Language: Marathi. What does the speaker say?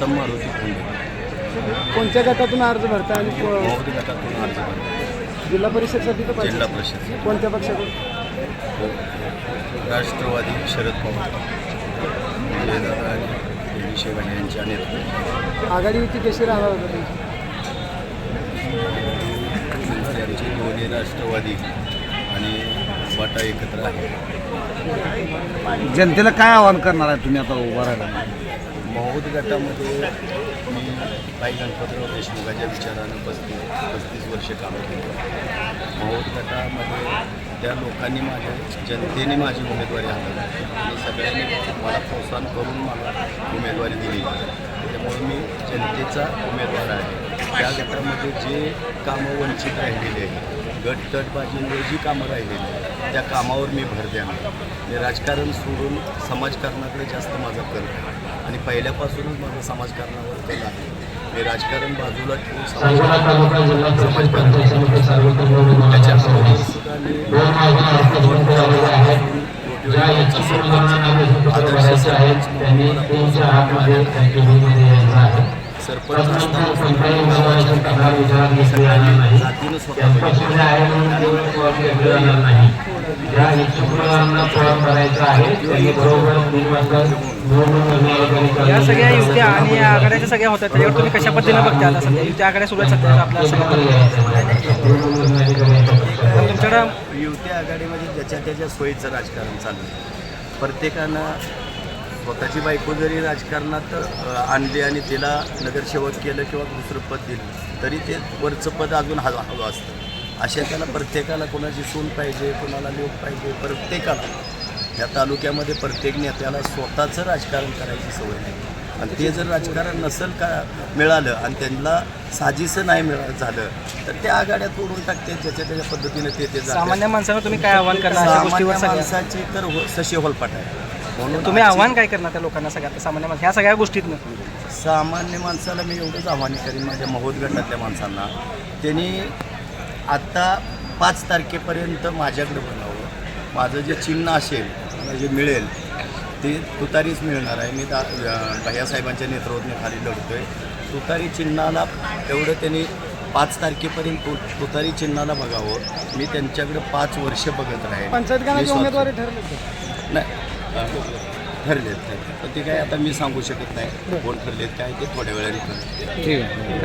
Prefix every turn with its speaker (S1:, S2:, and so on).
S1: उत्तम मारुती फोंडे.
S2: कोणत्या गटातून अर्ज भरता आणि
S1: मौद गटातून अर्ज भरला.
S2: जिल्हा परिषदसाठी तर
S1: जिल्हा परिषद
S2: कोणत्या पक्षातून?
S1: राष्ट्रवादी शरद पवार विजयदादा आणि विषयवाणी यांच्या नेतृत्वात
S2: आघाडी युती कशी राहणार होतं तुमची?
S1: यांचे दोन्ही राष्ट्रवादी आणि वाटा एकत्र आहे.
S3: जनतेला काय आवाहन करणार आहे तुम्ही आता उभा राहिला?
S1: मौद गटामध्ये मी काही गणपतराव देशमुखाच्या विचारानं 35 वर्ष काम केलं. मौद गटामध्ये त्या लोकांनी जनतेने माझी उमेदवारी हाताळली आणि सगळ्यांनी मला प्रोत्साहन करून मला उमेदवारी दिली. त्यामुळे मी जनतेचा उमेदवार आहे. त्या गटामध्ये जे कामं वंचित राहिलेले आहेत, गटतटबाजीमुळे जी कामं राहिलेली आहेत त्या कामावर मी भर देणार. मी राजकारण सोडून समाजकारणाकडे जास्त माझा कल आहे आणि पहिल्यापासूनच माझा समाजकारणावर कल आहे. मी राजकारण बाजूला ठेवून त्याच्याबरोबर सुद्धा मी आदर्श सरपंच जातीनं स्वतः
S2: या सगळ्या युत्या आणि या आघाड्याच्या सगळ्या होत्या त्याच्यावर तुम्ही कशा पद्धतीनं बघता? आता सध्या युत्या आघाड्या सुरू आहेत सध्या आपल्या तुमच्याकडं
S1: युती आघाडीमध्ये ज्याच्या त्याच्या सोयीचं राजकारण चालू आहे. प्रत्येकानं स्वतःची बायको जरी राजकारणात आणली आणि तिला नगरसेवक केलं किंवा दुसरं पद दिलं तरी ते वरचं पद अजून हवं असतं. अशा त्याला प्रत्येकाला कोणाची सून पाहिजे, कोणाला लोक पाहिजे. प्रत्येकाला या तालुक्यामध्ये प्रत्येक नेत्याला स्वतःचं राजकारण करायची सवय नाही आणि ते जर राजकारण नसेल का मिळालं आणि त्यांना साजीचं नाही झालं तर त्या आघाड्या तोडून टाकते. ज्याच्या त्याच्या पद्धतीने ते
S2: सामान्य माणसाला तुम्ही काय आव्हान करणार?
S1: सामान्य माणसाची तर सशी होलपाट आहे. म्हणून
S2: तुम्ही आव्हान काय करणार त्या लोकांना सगळ्या सामान्य माणसं ह्या सगळ्या गोष्टीतनं?
S1: सामान्य माणसाला मी एवढंच आव्हान करीन माझ्या महोद गटातल्या माणसांना, त्यांनी आत्ता 5 तारखेपर्यंत माझ्याकडे बनावं. माझं जे चिन्ह असेल मला जे मिळेल ते तुतारीच मिळणार आहे. मी भैयासाहेबांच्या नेतृत्वाखाली लढतो आहे. तुतारी चिन्हाला एवढं त्यांनी 5 तारखेपर्यंत तुतारी चिन्हाला बघावं. मी त्यांच्याकडे 5 वर्ष बघत राहील.
S2: पंचायत गणाची उमेदवारी ठरली
S1: नाही ठरलेत पण ते काय आता मी सांगू शकत नाही कोण ठरलेत काय ते थोड्या वेळाने ठरले.
S3: ठीक आहे.